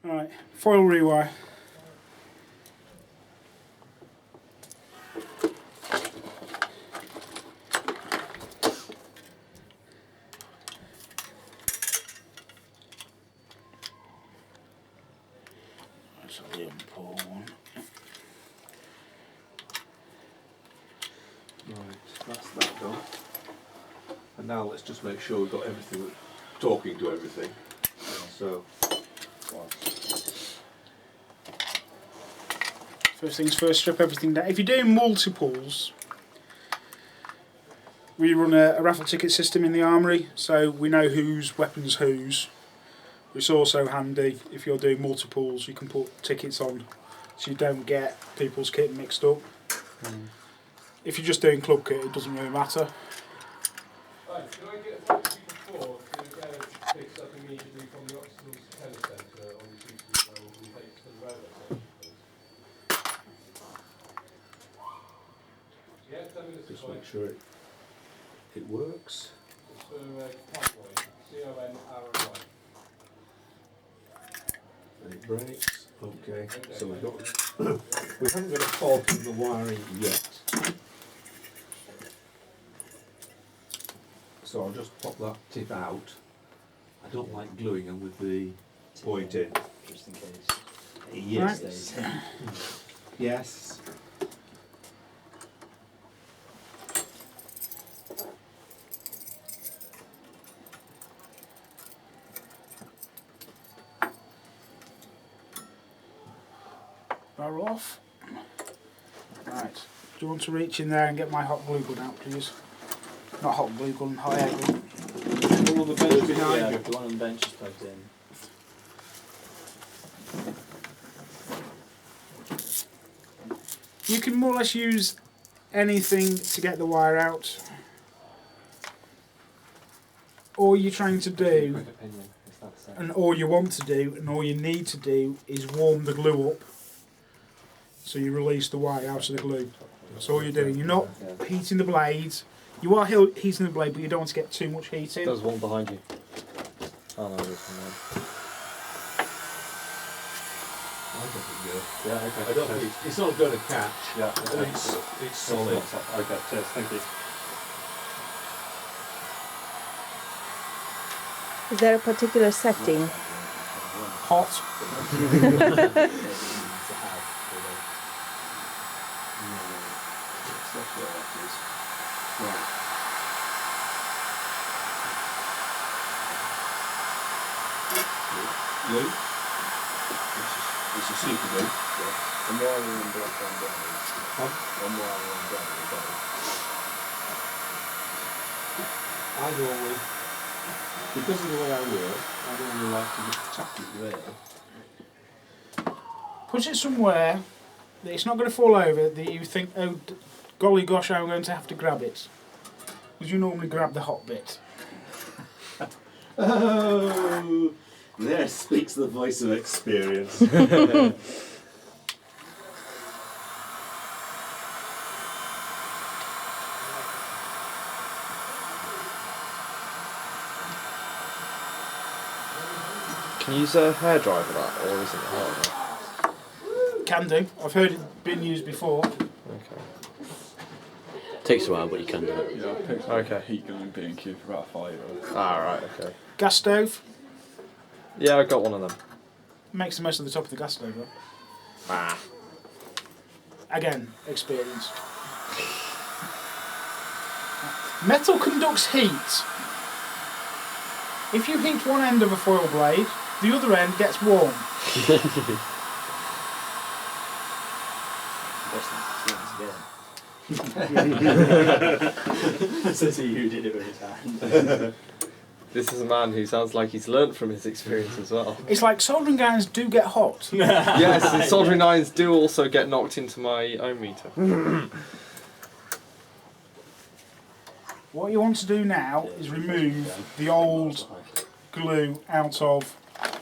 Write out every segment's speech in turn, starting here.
Right, foil rewire. That's a little pull one. Right, that's that done. And now let's just make sure we've got everything, talking to everything. So, First things first, strip everything down. If you're doing multiples, we run a raffle ticket system in the armoury, so we know whose weapons whose. It's also handy if you're doing multiples, you can put tickets on so you don't get people's kit mixed up. If you're just doing club kit, it doesn't really matter. Right, can I get a photo before to get picked up immediately from the Oxford Tennis Centre on the Tuesday and takes to the railway station, please? Yeah, 10 minutes just away. make sure it works. It's for Conroy, CON ROY. And it breaks. Okay, so we've got, we haven't got a fault in the wiring yet. So I'll just pop that tip out. I don't like gluing them with the point in. Just in case. Yes. Yes. Barrel off. Right, do you want to reach in there and get my hot glue gun out, please? Not hot glue gun, hot air gun. All the bench behind Yeah, you. the one on the bench is plugged in. You can more or less use anything to get the wire out. All you're trying to do, Quick opinion, is that the same? and all you want to do, and all you need to do is warm the glue up so you release the wire out of the glue. That's all you're doing. You're not heating the blades. You are heating the blade, but you don't want to get too much heat in. There's one behind you. Oh no, there's one I don't think good. there. Yeah, okay. I don't think it's not going to catch. Yeah, But okay. it's solid. Okay, cheers, thank you. Is there a particular setting? Hot. That's where that is. Right. Glue. It's a super glue. Yeah. And wiring and black on brown. Huh? One wiring and brown and brown. I normally, because of the way I work, I normally like to just tap it there. Put it somewhere that it's not going to fall over, that you think, oh, golly gosh, I'm going to have to grab it. Because you normally grab the hot bit. Oh, there speaks the voice of experience. Can you use a hairdryer for that, or is it hard? Can do. I've heard it been used before. Okay. Takes a while, but you can do it. Yeah, I picked up Okay. a heat gun in B&Q for about £5. Ah, right, okay. Gas stove. Yeah, I got one of them. Makes the most of the top of the gas stove though. Ah. Again, experience. Metal conducts heat. If you heat one end of a foil blade, the other end gets warm. Says he who did it with his hand. This is a man who sounds like he's learnt from his experience as well. It's like soldering irons do get hot. Yes, and soldering irons do also get knocked into my ohm meter. What you want to do now is remove the old glue out of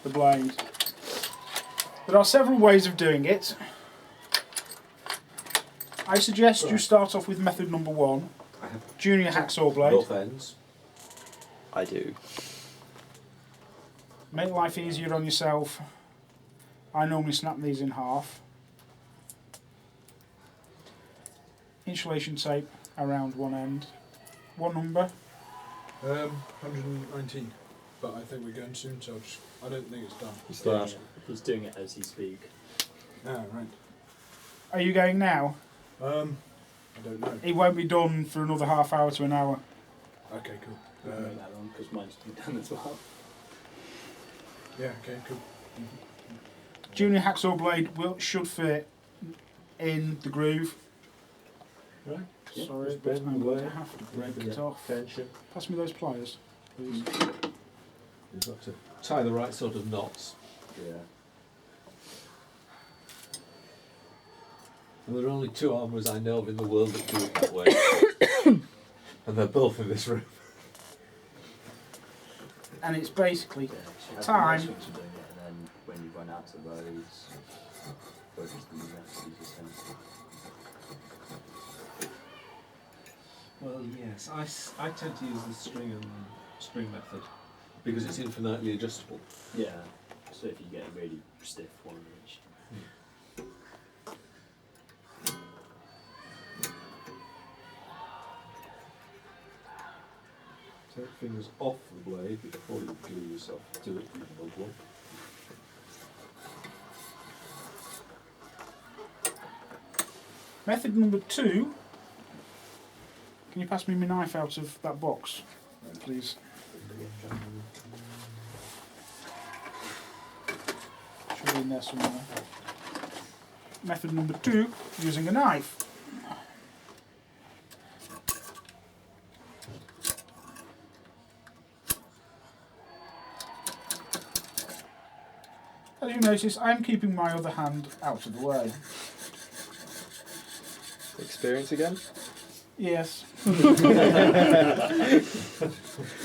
the blade. There are several ways of doing it. I suggest you start off with method number 1, junior hacksaw blade. Both ends. I do. Make life easier on yourself I normally snap these in half. Insulation tape around one end. What number? 119. But I think we're going soon, so I don't think it's done. He's doing it as he speaks. Ah, right. Are you going now? I don't know. It won't be done for another half hour to an hour. Okay, cool. Not that long because mine's been done as well. Yeah, okay, cool. Junior hacksaw blade should fit in the groove. Right. Sorry, just but bend I'm going away. to have to break it Yeah. off. Tension. Pass me those pliers, please. You've got to tie the right sort of knots. Yeah. And there are only 2 armourers I know of in the world that do it that way. And they're both in this room. And it's basically Yeah, she has Time. the nice ones for doing it, and then when you run out of roads, focus the messages essentially. Well, yes, I tend to use the string method because it's infinitely adjustable. Yeah. So if you get a really stiff one, which Take fingers off the blade before you glue yourself to it with the one. method number 2. Can you pass me my knife out of that box, please? Should be in there somewhere. Method number 2, using a knife. As you notice, I'm keeping my other hand out of the way. Experience again? Yes.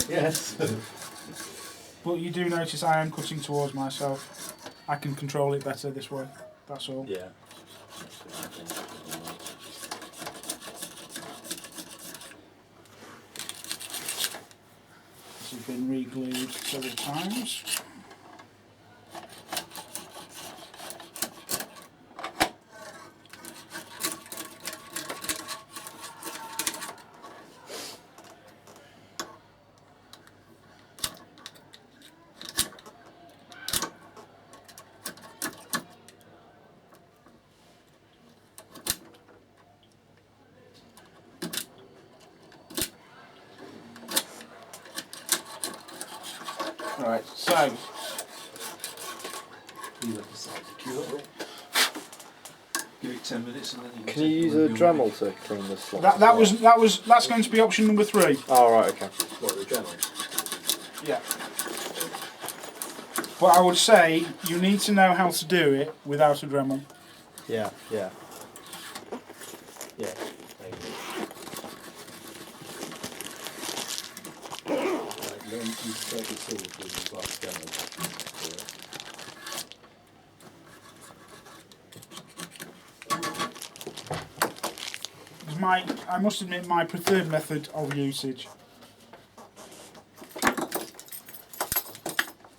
Yes. But you do notice I am cutting towards myself. I can control it better this way, that's all. yeah. This has been re-glued several times. Right, so You have to set it securely. Give it 10 minutes and then you Can you use a Dremel to clean the slot? that's going to be option number 3. Oh, right, okay. What, the Dremel? Yeah. But I would say you need to know how to do it without a Dremel. Yeah, yeah. Yeah. Maybe. Right, then you take the tools with the glass demo. I must admit, my preferred method of usage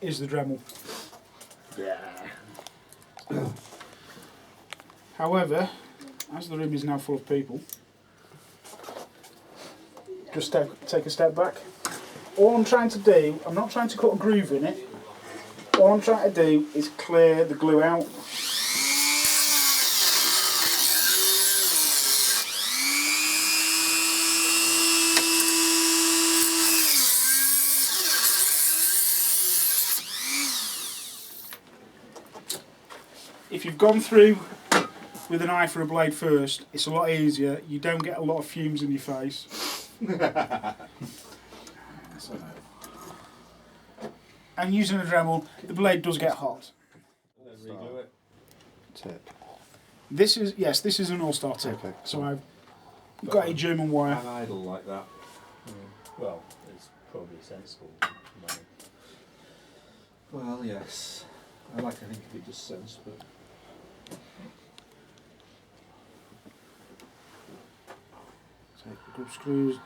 is the Dremel. Yeah. However, as the room is now full of people, just take a step back. All I'm trying to do, I'm not trying to cut a groove in it. All I'm trying to do is clear the glue out. If you've gone through with a knife or a blade first, it's a lot easier. You don't get a lot of fumes in your face. So, and using a Dremel, the blade does get hot. And then reglue it. Tip. This is an all-star tip. Okay. So I've got a German wire. And idle like that. Well, it's probably sensible. Well, yes. I like to think of it just sense, but Take the grub screws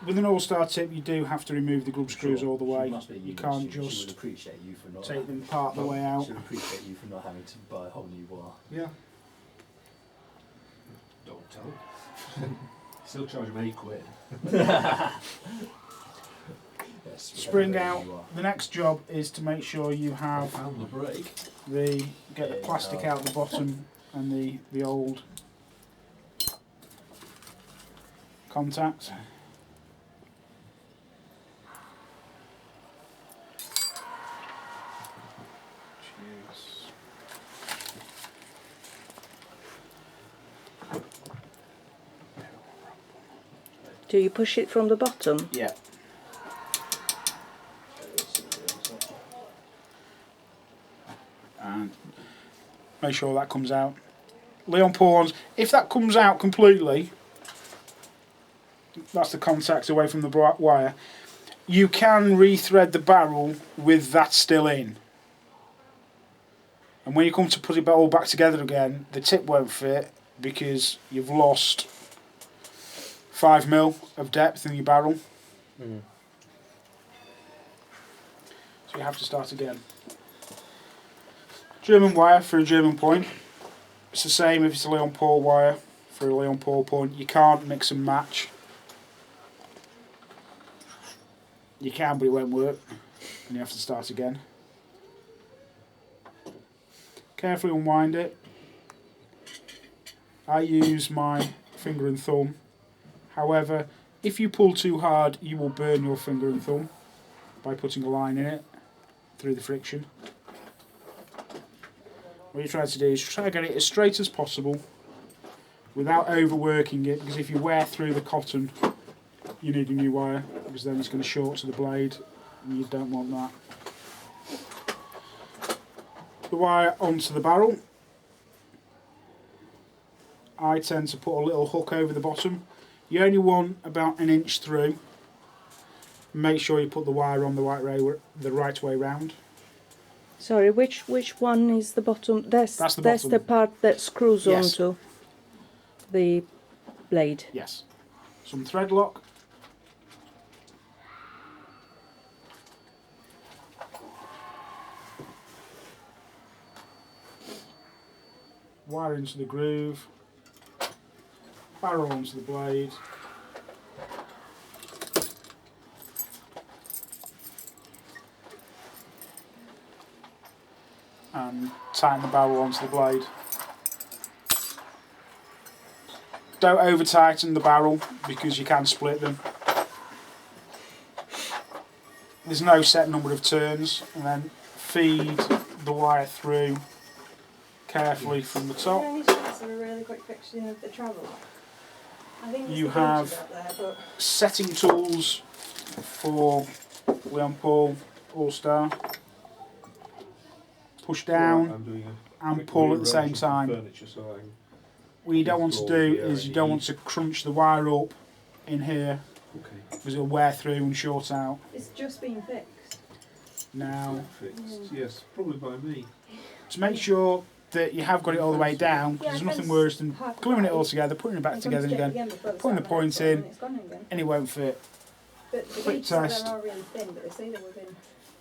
with an all-star tip, you do have to remove the grub screws all the way. You can't She would just appreciate you for not take them part the way out. She would appreciate you for not having to buy a whole new wire. Yeah. Don't tell them. Still charge them £8. Yes, Spring whatever out. you are. The next job is to make sure you I have found the brake. get the plastic out the bottom and the old contact. Do you push it from the bottom? Yeah. And make sure that comes out. Leon pawns. If that comes out completely, that's the contact away from the wire. You can rethread the barrel with that still in. And when you come to put it all back together again, the tip won't fit because you've lost 5mm of depth in your barrel. Mm. So you have to start again. German wire for a German point. It's the same if it's a Leon Paul wire for a Leon Paul point. You can't mix and match. You can, but it won't work. And you have to start again. Carefully unwind it. I use my finger and thumb. However, if you pull too hard, you will burn your finger and thumb by putting a line in it through the friction. What you try to do is try to get it as straight as possible without overworking it, because if you wear through the cotton, you need a new wire, because then it's going to short to the blade and you don't want that. The wire onto the barrel. I tend to put a little hook over the bottom. You only want about 1 inch through. Make sure you put the wire on the right way round. Sorry, which one is the bottom? That's the That's the bottom. part that screws Yes. onto the blade. Yes. Some thread lock. Wire into the groove. Barrel onto the blade. And tighten the barrel onto the blade. Don't over tighten the barrel because you can split them. There's no set number of turns, and then feed the wire through carefully from the top. A really quick fixing of the travel. I think You have there, setting tools for Leon Paul All-Star. Push down I'm doing and pull at the same time. Furniture, so I'm What you don't want to do is you don't want to crunch the wire up in here okay. because it'll wear through and short out. it's just been fixed. Now, Fixed. Yes, probably by me. to make sure that you have got it all the way down, Yeah, there's I nothing fence worse than half gluing it the all way. together, putting it back I'm together gonna check again, before the putting the start point of it, in, and it's gone again. and it won't fit. But the quick beads there test. are really thin, but they say they're within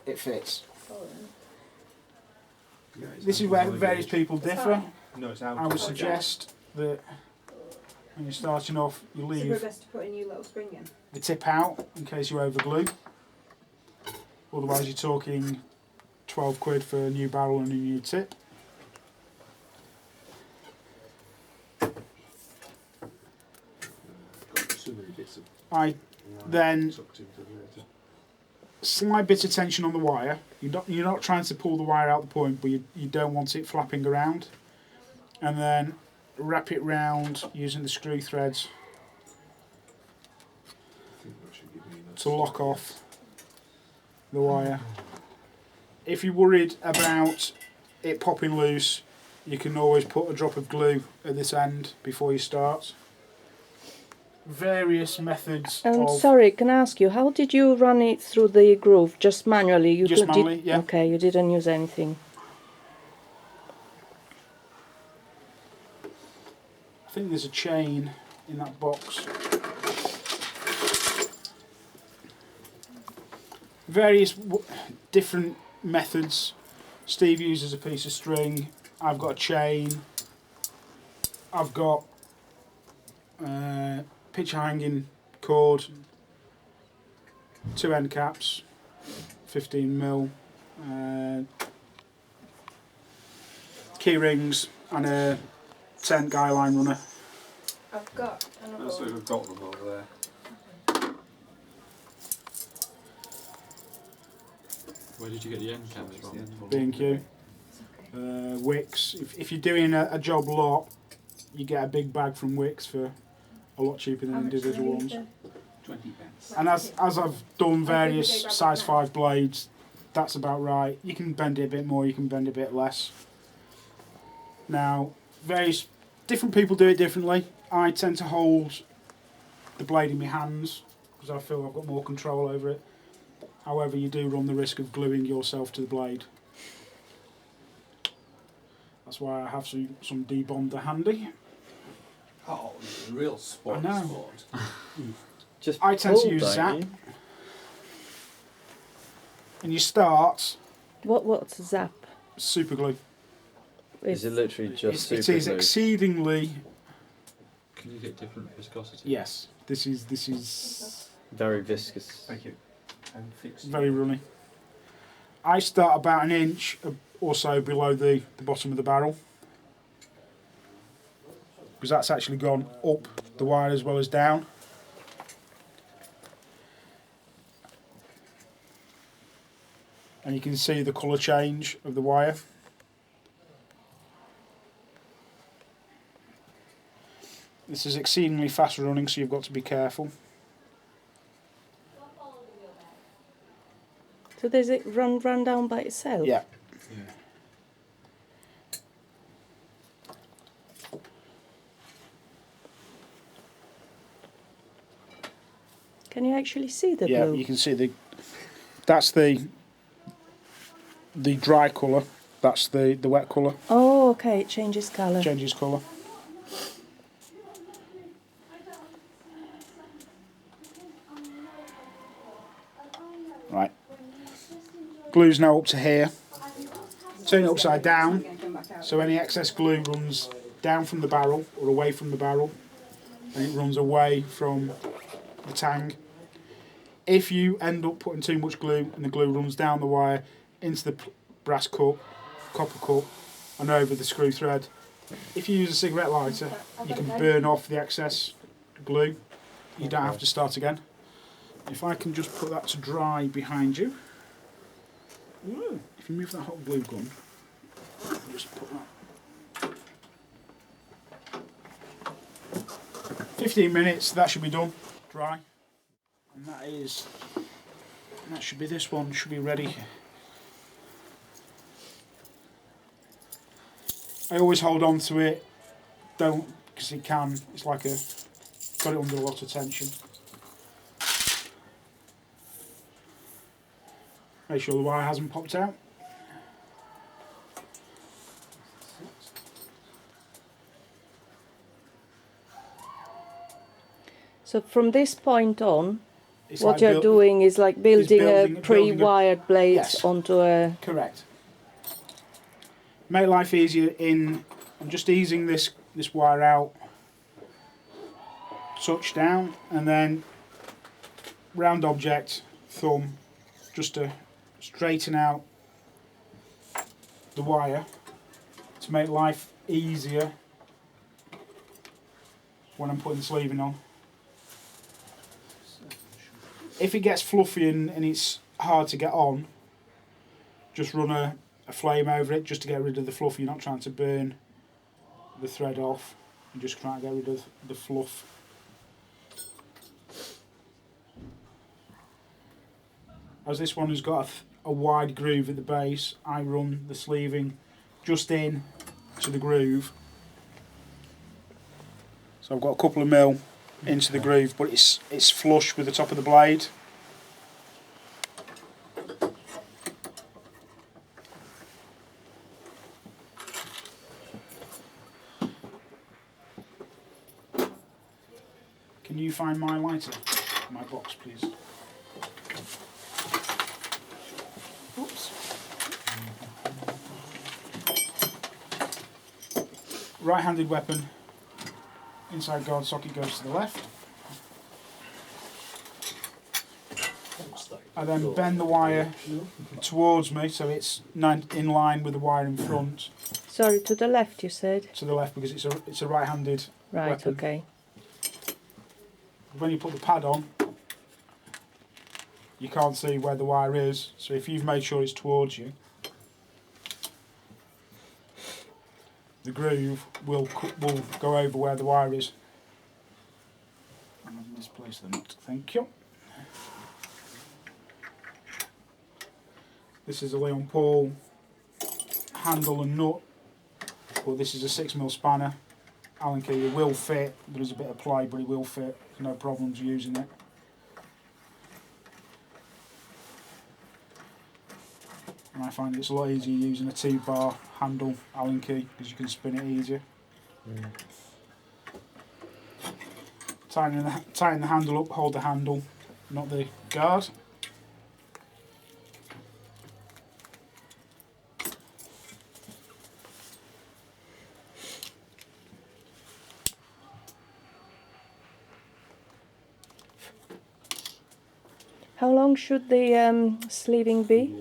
It fits. tolerance. Yeah, it's This is out where of my various gauge. people It's differ. fine. No, it's out. I would of my suggest that when you're starting off, you So we're leave best to put a new little spring in. the tip out in case you overglue. Otherwise, you're talking 12 quid for a new barrel and a new tip. Got so many bits of I wire then tucked into there. slight bit of tension on the wire. You're not trying to pull the wire out the point, but you don't want it flapping around. And then wrap it round using the screw threads I think that should give me enough to lock off the wire. If you're worried about it popping loose, you can always put a drop of glue at this end before you start. Various methods of Sorry, can I ask you, how did you run it through the groove? Just manually? You Just did- manually, yeah. Okay, you didn't use anything. I think there's a chain in that box. various different methods. Steve uses a piece of string. I've got a chain. I've got picture hanging cord, 2 end caps, 15mm, key rings, and a 10 guy line runner. I've got another So one. we've got them over there. Where did you get the end caps from? B&Q. Wicks. If you're doing a job lot, you get a big bag from Wicks for a lot cheaper than How much do individual they need ones. to- 20 pence. And as I've done various size 5 blades, that's about right. You can bend it a bit more, you can bend it a bit less. Now, various different people do it differently. I tend to hold the blade in my hands because I feel I've got more control over it. However, you do run the risk of gluing yourself to the blade. That's why I have some debonder handy. Oh, it's a real sport. I know. Just I tend to pull, use don't Zap. you? And you start What's Zap? super glue. Is it literally just It super is glue? exceedingly Can you get different viscosity? yes. This is Very viscous. Thank you. And fixed. very runny. I start about 1 inch or so below the bottom of the barrel because that's actually gone up the wire as well as down. And you can see the colour change of the wire. This is exceedingly fast running, so you've got to be careful. So does it run down by itself? Yeah. Can you actually see the Yeah, glue? you can see that's the dry colour, that's the wet colour, Oh, okay, it changes colour. changes colour. Right. Glue's now up to here. Turn it upside down, so any excess glue runs down from the barrel or away from the barrel, and it runs away from the tang. If you end up putting too much glue and the glue runs down the wire into the brass cup, copper cup, and over the screw thread, if you use a cigarette lighter, you can burn off the excess glue. You don't have to start again. If I can just put that to dry behind you. Ooh, if you move that hot glue gun, just put that. 15 minutes, that should be done, dry. And that should be this one, should be ready. I always hold on to it, don't, because it's like got it under a lot of tension. Make sure the wire hasn't popped out. So from this point on, It's what like you're doing is like building building a a- pre-wired blade Yes. onto a... Correct. Make life easier I'm just easing this wire out, touch down, and then round object, thumb, just to straighten out the wire to make life easier when I'm putting the sleeving on. If it gets fluffy and it's hard to get on, just run a flame over it just to get rid of the fluff. You're not trying to burn the thread off, you're just trying to get rid of the fluff. As this one has got a wide groove at the base, I run the sleeving just in to the groove. So I've got a couple of mil into the groove, but it's flush with the top of the blade. Can you find my lighter? My box, please. right-handed weapon, inside guard socket goes to the left. I then bend the wire towards me so it's in line with the wire in front. Sorry, to the left you said? To the left because it's a right-handed Right, weapon. okay. When you put the pad on, you can't see where the wire is, so if you've made sure it's towards you, the groove will go over where the wire is. I've misplaced the nut, thank you. This is a Leon Paul handle and nut, but this is a 6mm spanner. Allen key, it will fit, there is a bit of play but it will fit, there's no problems using it. And I find it's a lot easier using a 2-bar handle Allen key because you can spin it easier. Tighten the handle up, hold the handle, not the guard. How long should the sleeving be?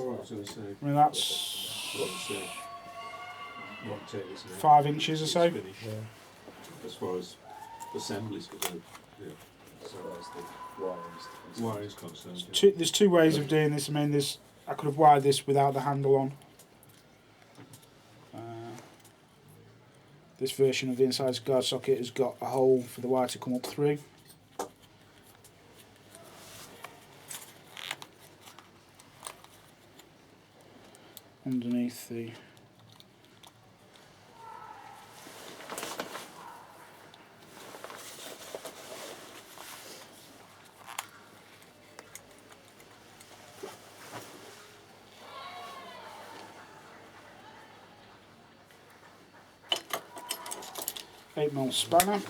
I mean that's 5 inches or so. As far as assemblies concerned, yeah. So as the wire is concerned. There's 2 ways of doing this. I mean, I could have wired this without the handle on. This version of the inside guard socket has got a hole for the wire to come up through. Underneath the .8mm spanner.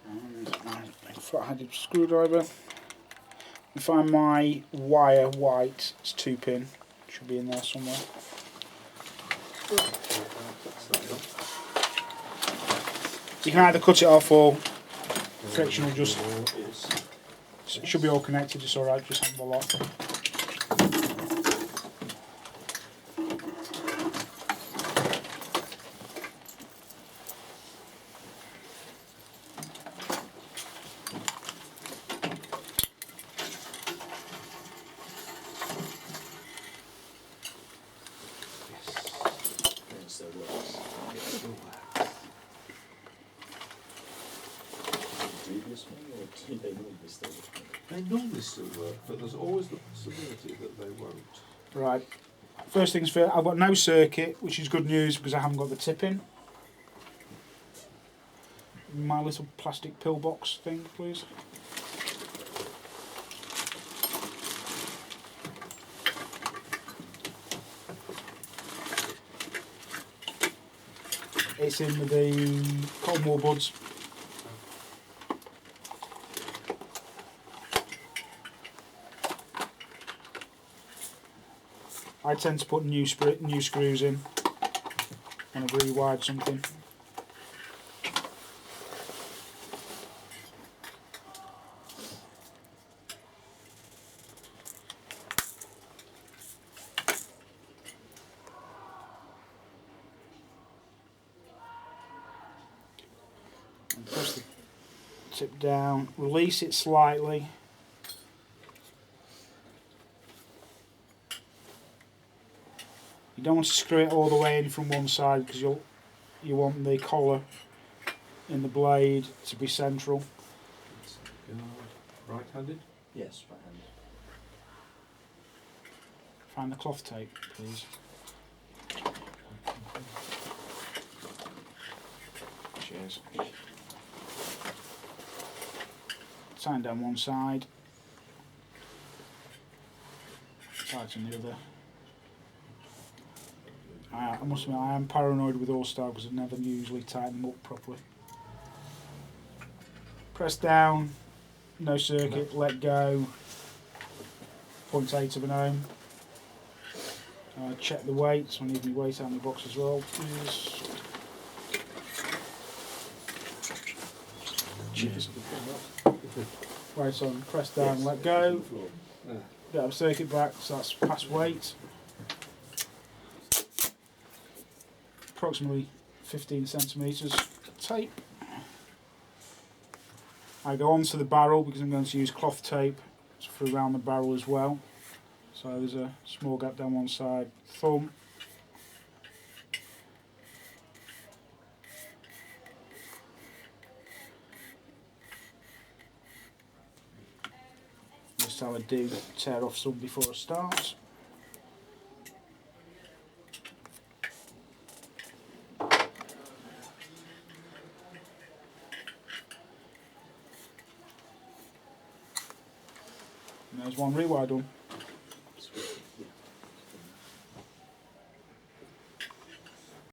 And my flat-headed screwdriver. I find my wire white, it's 2-pin, should be in there somewhere. You can either cut it off or friction will just, it should be all connected, it's alright, just have the lock. They normally still work, but there's always the possibility that they won't. Right, first things first, I've got no circuit, which is good news because I haven't got the tip in. My little plastic pillbox thing, please. It's in with the cotton wool buds. I tend to put new screws in when I've rewired something. And press the tip down, release it slightly. You don't want to screw it all the way in from one side because you want the collar in the blade to be central. Right-handed? Yes, right-handed. Find the cloth tape, please. Cheers. Tighten down one side. tighten the other. I must admit, I am paranoid with all style because I never usually tighten them up properly. Press down, no circuit, let go, 0.8 of an ohm. Check the weight, so I need my weight out of the box as well. Weight on, press down, let go. Get our circuit back, so that's past weight. Approximately 15 centimetres tape. I go onto the barrel because I'm going to use cloth tape for around the barrel as well. So there's a small gap down one side. Thumb. Just how I do tear off some before I start. And there's one rewire done.